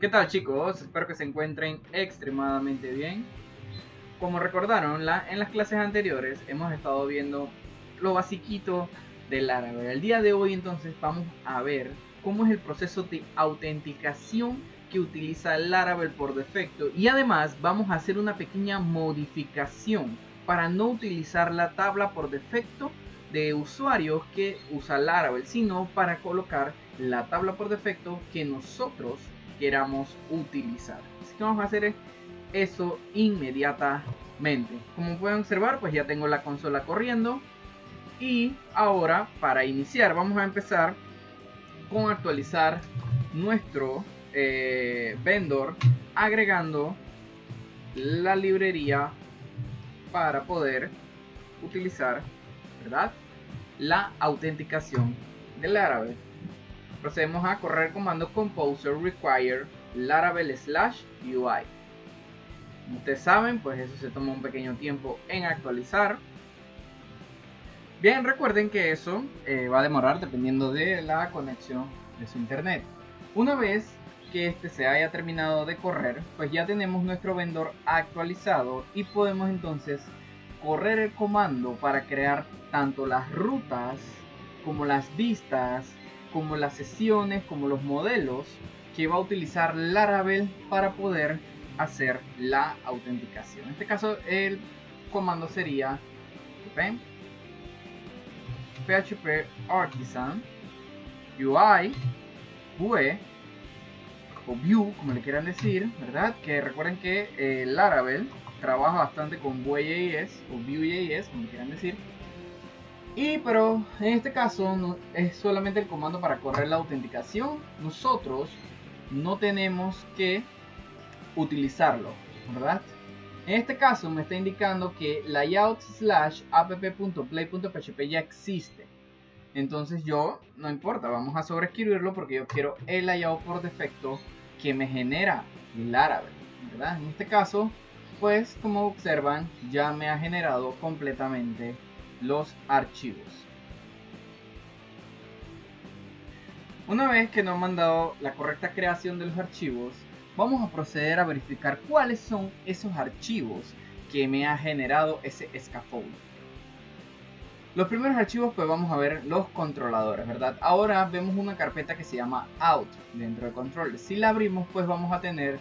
¿Qué tal, chicos? Espero que se encuentren extremadamente bien. Como recordaron, en las clases anteriores hemos estado viendo lo basiquito del Laravel. El día de hoy entonces vamos a ver cómo es el proceso de autenticación que utiliza Laravel por defecto, y además vamos a hacer una pequeña modificación para no utilizar la tabla por defecto de usuarios que usa Laravel, sino para colocar la tabla por defecto que nosotros queramos utilizar. Así que vamos a hacer eso inmediatamente. Como pueden observar, pues ya tengo la consola corriendo. Y ahora, para iniciar, vamos a empezar con actualizar nuestro vendor, agregando la librería para poder utilizar, ¿verdad?, la autenticación del Laravel. Procedemos a correr el comando composer require laravel /UI. Como ustedes saben, pues eso se toma un pequeño tiempo en actualizar. Bien, recuerden que eso va a demorar dependiendo de la conexión de su internet. Una vez que este se haya terminado de correr, pues ya tenemos nuestro vendor actualizado y podemos entonces correr el comando para crear tanto las rutas como las vistas, como las sesiones, como los modelos que va a utilizar Laravel para poder hacer la autenticación. En este caso el comando sería php artisan UI vue o view, como le quieran decir, ¿verdad? Que recuerden que Laravel trabaja bastante con Vue.js o Vue.js, como le quieran decir. Pero en este caso no, es solamente el comando para correr la autenticación. Nosotros no tenemos que utilizarlo, ¿verdad? En este caso me está indicando que layout/app.play.php ya existe. Entonces yo, no importa, vamos a sobreescribirlo porque yo quiero el layout por defecto que me genera Laravel, ¿verdad? En este caso, pues como observan, ya me ha generado completamente los archivos. Una vez que nos han mandado la correcta creación de los archivos, vamos a proceder a verificar cuáles son esos archivos que me ha generado ese scaffold. Los primeros archivos, pues vamos a ver los controladores, ¿verdad? Ahora vemos una carpeta que se llama out dentro de controller. Si la abrimos, pues vamos a tener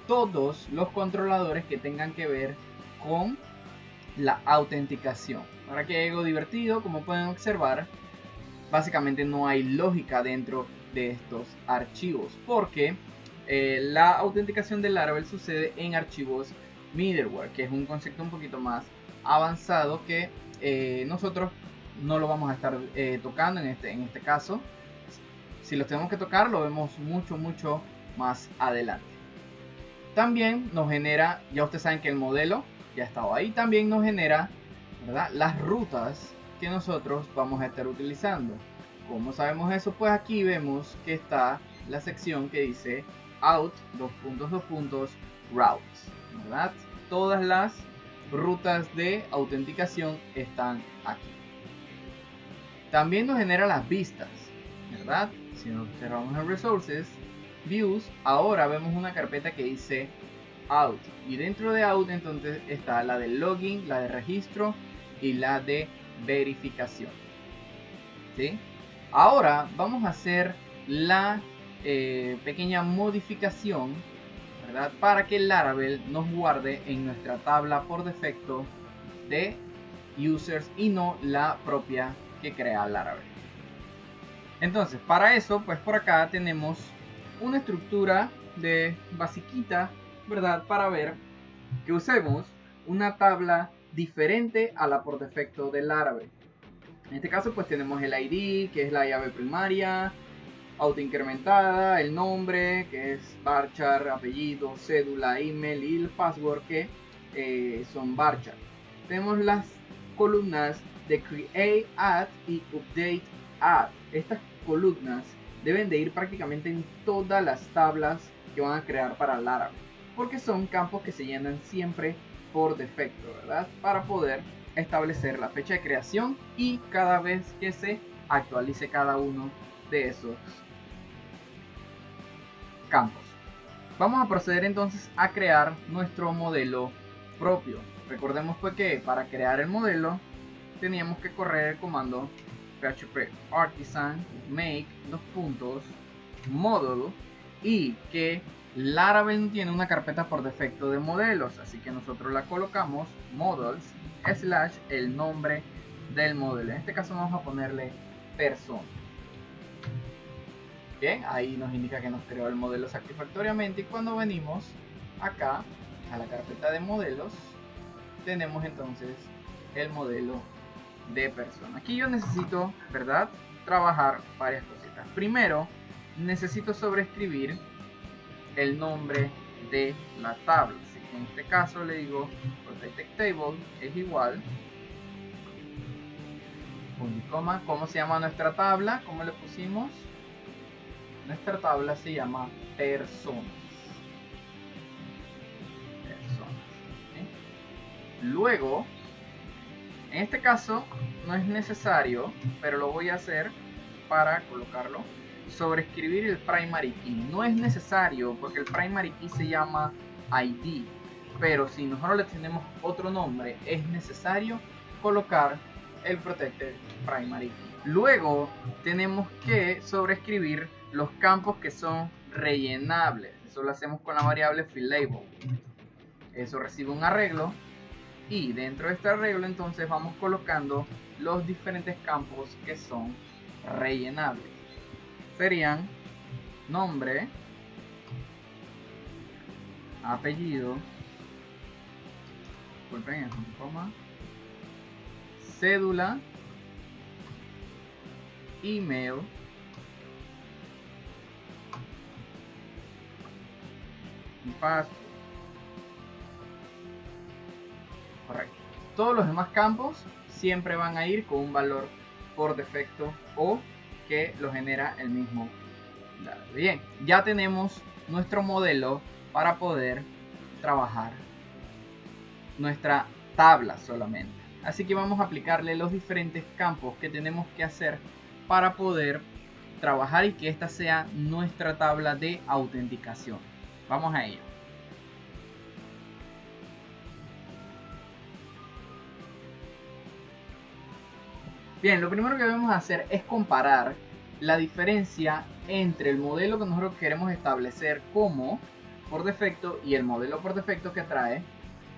todos los controladores que tengan que ver con la autenticación. Para que haya algo divertido, como pueden observar, básicamente no hay lógica dentro de estos archivos, porque la autenticación de Laravel sucede en archivos middleware, que es un concepto un poquito más avanzado que nosotros no lo vamos a estar tocando en este caso. Si los tenemos que tocar, lo vemos mucho más adelante. También nos genera, ya ustedes saben que el modelo ya estaba ahí, también nos genera, ¿verdad?, las rutas que nosotros vamos a estar utilizando. ¿Cómo sabemos eso? Pues aquí vemos que está la sección que dice out routes, ¿verdad? Todas las rutas de autenticación están aquí. También nos genera las vistas, ¿verdad? Si nos observamos en resources, views, ahora vemos una carpeta que dice out, y dentro de out entonces está la de login, la de registro y la de verificación, ¿sí? Ahora vamos a hacer la pequeña modificación, ¿verdad?, para que Laravel nos guarde en nuestra tabla por defecto de users y no la propia que crea Laravel. Entonces, para eso, pues por acá tenemos una estructura de basiquita, ¿verdad?, para ver que usemos una tabla diferente a la por defecto de Laravel. En este caso, pues tenemos el ID, que es la llave primaria, autoincrementada, el nombre, que es varchar, apellido, cédula, email, y el password, que son varchar. Tenemos las columnas de create, add y update, add. Estas columnas deben de ir prácticamente en todas las tablas que van a crear para Laravel, porque son campos que se llenan siempre por defecto, ¿verdad?, para poder establecer la fecha de creación y cada vez que se actualice cada uno de esos campos. Vamos a proceder entonces a crear nuestro modelo propio. Recordemos pues que para crear el modelo teníamos que correr el comando php artisan make model y que Laravel tiene una carpeta por defecto de modelos, así que nosotros la colocamos models / el nombre del modelo. En este caso vamos a ponerle persona. Bien, ahí nos indica que nos creó el modelo satisfactoriamente, y cuando venimos acá a la carpeta de modelos tenemos entonces el modelo de persona. Aquí yo necesito, ¿verdad?, trabajar varias cositas. Primero, necesito sobreescribir el nombre de la tabla. Así que en este caso le digo protected table es igual punto y coma. ¿Cómo se llama nuestra tabla? ¿Cómo le pusimos? Nuestra tabla se llama personas. ¿Sí? Luego, en este caso no es necesario, pero lo voy a hacer para colocarlo. Sobreescribir el primary key. No es necesario porque el primary key se llama ID. Pero si nosotros le tenemos otro nombre, es necesario colocar el protected primary key. Luego tenemos que sobreescribir los campos que son rellenables. Eso lo hacemos con la variable fieldLabel. Eso recibe un arreglo y dentro de este arreglo entonces vamos colocando los diferentes campos que son rellenables. Serían nombre, apellido, disculpen, es un coma, cédula, email, y password. Correcto. Todos los demás campos siempre van a ir con un valor por defecto o que lo genera el mismo Laravel. Bien, ya tenemos nuestro modelo para poder trabajar nuestra tabla solamente. Así que vamos a aplicarle los diferentes campos que tenemos que hacer para poder trabajar y que esta sea nuestra tabla de autenticación. Vamos a ello. Bien, lo primero que debemos hacer es comparar la diferencia entre el modelo que nosotros queremos establecer como por defecto y el modelo por defecto que trae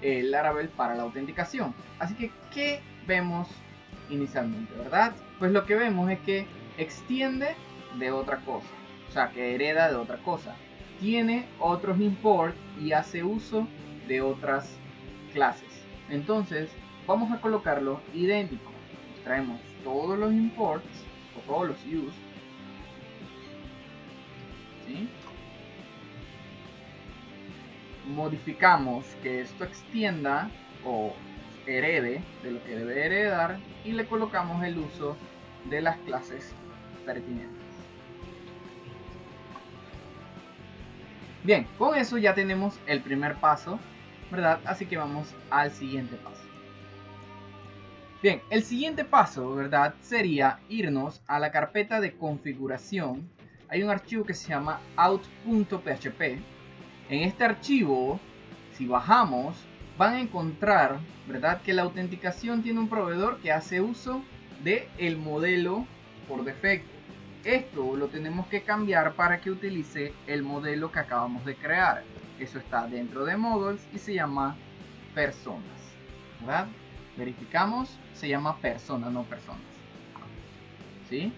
el Laravel para la autenticación. Así que, ¿qué vemos inicialmente, verdad? Pues lo que vemos es que extiende de otra cosa, o sea, que hereda de otra cosa. Tiene otros imports y hace uso de otras clases. Entonces, vamos a colocarlo idéntico. Traemos todos los imports o todos los use, ¿sí? Modificamos que esto extienda o herede de lo que debe heredar y le colocamos el uso de las clases pertinentes. Bien, con eso ya tenemos el primer paso, ¿verdad? Así que vamos al siguiente paso. Bien, el siguiente paso, ¿verdad?, sería irnos a la carpeta de configuración. Hay un archivo que se llama out.php. En este archivo, si bajamos, van a encontrar, ¿verdad?, que la autenticación tiene un proveedor que hace uso del modelo por defecto. Esto lo tenemos que cambiar para que utilice el modelo que acabamos de crear. Eso está dentro de models y se llama personas, ¿verdad? Verificamos, se llama persona, no personas. ¿Sí?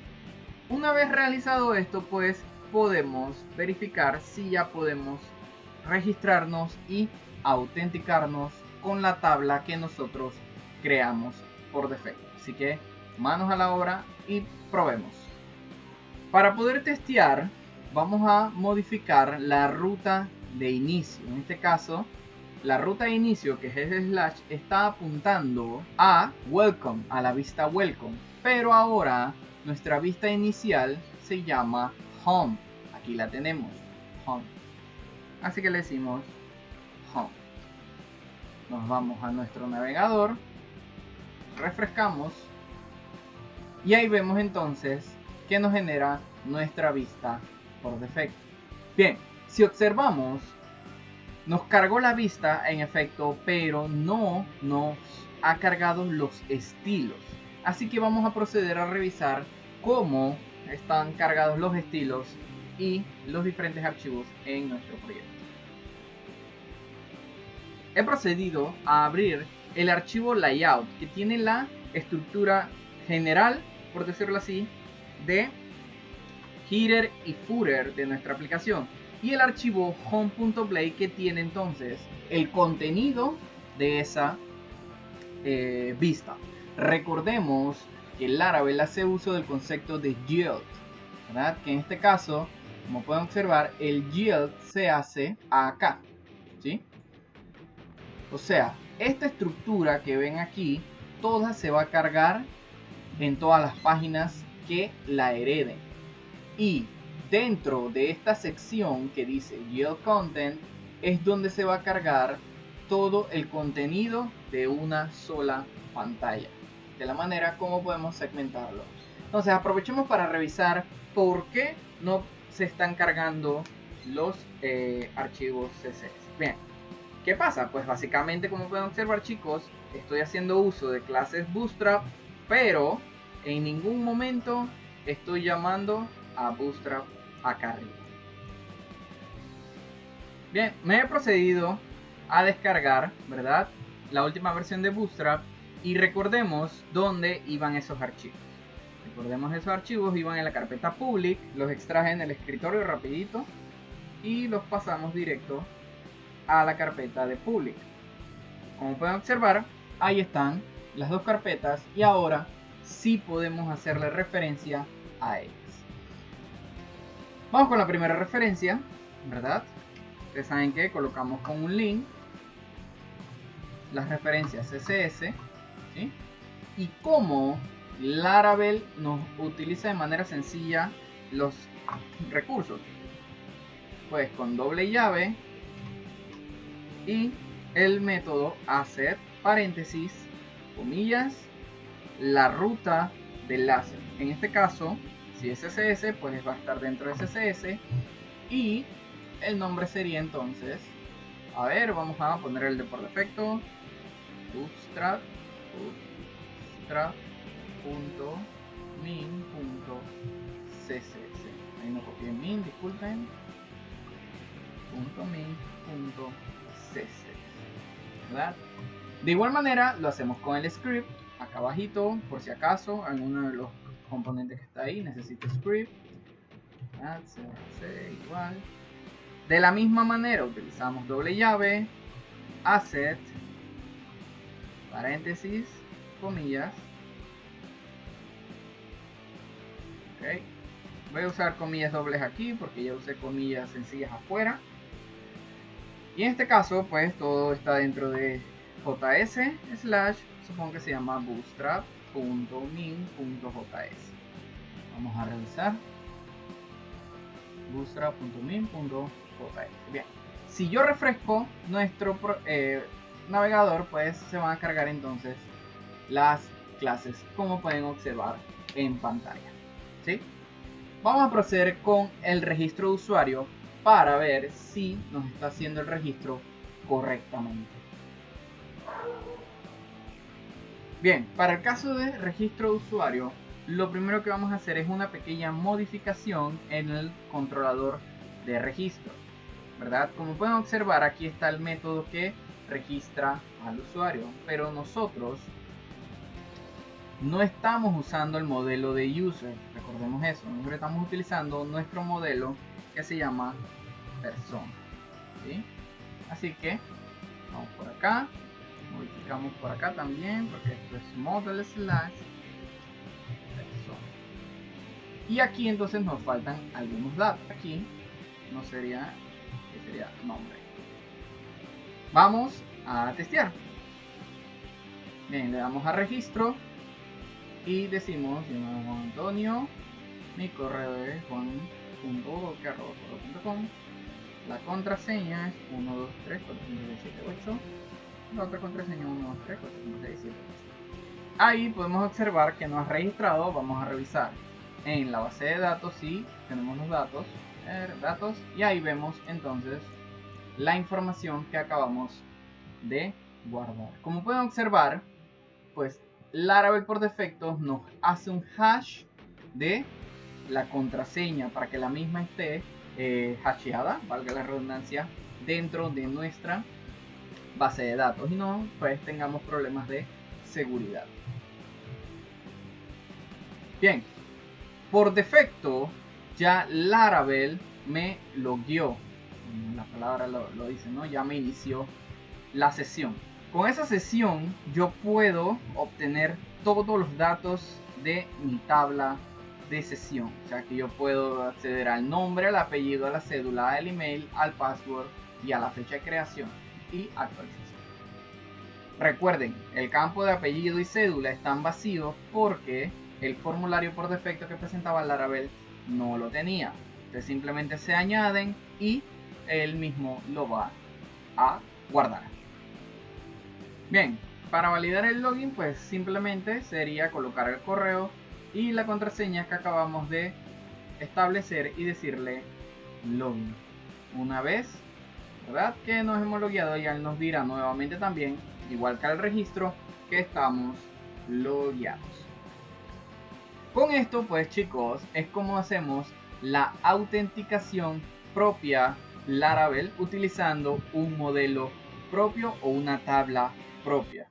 Una vez realizado esto, pues podemos verificar si ya podemos registrarnos y autenticarnos con la tabla que nosotros creamos por defecto. Así que manos a la obra y probemos. Para poder testear, vamos a modificar la ruta de inicio. En este caso, la ruta de inicio, que es el slash, está apuntando a welcome, a la vista welcome. Pero ahora nuestra vista inicial se llama home. Aquí la tenemos, home. Así que le decimos home. Nos vamos a nuestro navegador, refrescamos y ahí vemos entonces que nos genera nuestra vista por defecto. Bien, si observamos Nos cargó la vista en efecto, pero no nos ha cargado los estilos. Así que vamos a proceder a revisar cómo están cargados los estilos y los diferentes archivos en nuestro proyecto. He procedido a abrir el archivo layout, que tiene la estructura general, por decirlo así, de header y footer de nuestra aplicación, y el archivo home.play, que tiene entonces el contenido de esa vista. Recordemos que Laravel hace uso del concepto de yield, ¿verdad? Que en este caso, como pueden observar, el yield se hace acá, ¿sí? O sea, esta estructura que ven aquí, toda se va a cargar en todas las páginas que la hereden. Y dentro de esta sección que dice Yield Content es donde se va a cargar todo el contenido de una sola pantalla, de la manera como podemos segmentarlo. Entonces aprovechemos para revisar por qué no se están cargando los archivos CSS. Bien, ¿qué pasa? Pues básicamente, como pueden observar, chicos, estoy haciendo uso de clases Bootstrap, pero en ningún momento estoy llamando a Bootstrap acá arriba. Bien, me he procedido a descargar, ¿verdad?, la última versión de Bootstrap, y recordemos dónde iban esos archivos. Recordemos, esos archivos iban en la carpeta public, los extraje en el escritorio rapidito y los pasamos directo a la carpeta de public. Como pueden observar, ahí están las dos carpetas y ahora sí podemos hacerle referencia a ellas. Vamos con la primera referencia, ¿verdad? Ustedes saben que colocamos con un link las referencias CSS, ¿sí? Y cómo Laravel nos utiliza de manera sencilla los recursos. Pues con doble llave y el método asset, paréntesis, comillas, la ruta del láser. En este caso, si es CSS, pues va a estar dentro de CSS, y el nombre sería entonces, a ver, vamos a poner el de por defecto, bootstrap.min.css. Ahí no copié min, disculpen. .min.css, ¿verdad? De igual manera lo hacemos con el script acá abajito, por si acaso alguno de los componentes que está ahí necesita script, ¿verdad? Se va a hacer igual. De la misma manera utilizamos doble llave, asset, paréntesis, comillas. Okay. Voy a usar comillas dobles aquí porque ya usé comillas sencillas afuera. Y en este caso, pues todo está dentro de js / supongo que se llama bootstrap.min.js. Vamos a revisar. bootstrap.min.js. Bien. Si yo refresco nuestro navegador, pues se van a cargar entonces las clases, como pueden observar en pantalla, ¿sí? Vamos a proceder con el registro de usuario para ver si nos está haciendo el registro correctamente. Bien, para el caso de registro de usuario, lo primero que vamos a hacer es una pequeña modificación en el controlador de registro, ¿verdad? Como pueden observar, aquí está el método que registra al usuario, pero nosotros no estamos usando el modelo de user, recordemos eso. Nosotros estamos utilizando nuestro modelo que se llama persona, ¿sí? Así que vamos por acá, modificamos por acá también, porque esto es model / persona. Y aquí entonces nos faltan algunos datos. Aquí no sería, que sería nombre. Vamos a testear. Bien, le damos a registro y decimos: yo me llamo Antonio, mi correo es juan.boque@correo.com, la contraseña es 1234578, la otra contraseña 1234578. Ahí podemos observar que no ha registrado. Vamos a revisar en la base de datos si tenemos los datos, y ahí vemos entonces la información que acabamos de guardar. Como pueden observar, pues Laravel por defecto nos hace un hash de la contraseña para que la misma esté hasheada, valga la redundancia, dentro de nuestra base de datos y no pues tengamos problemas de seguridad. Bien, por defecto ya Laravel me logueó, la palabra lo dice, ¿no? Ya me inició la sesión. Con esa sesión yo puedo obtener todos los datos de mi tabla de sesión. O sea que yo puedo acceder al nombre, al apellido, a la cédula, al email, al password y a la fecha de creación y actualización. Recuerden, el campo de apellido y cédula están vacíos porque el formulario por defecto que presentaba Laravel no lo tenía. Entonces simplemente se añaden y él mismo lo va a guardar. Bien, para validar el login pues simplemente sería colocar el correo y la contraseña que acabamos de establecer y decirle login. Una vez, ¿verdad?, que nos hemos logueado, ya él nos dirá nuevamente también, igual que al registro, que estamos logueados. Con esto pues chicos es como hacemos la autenticación propia Laravel utilizando un modelo propio o una tabla propia.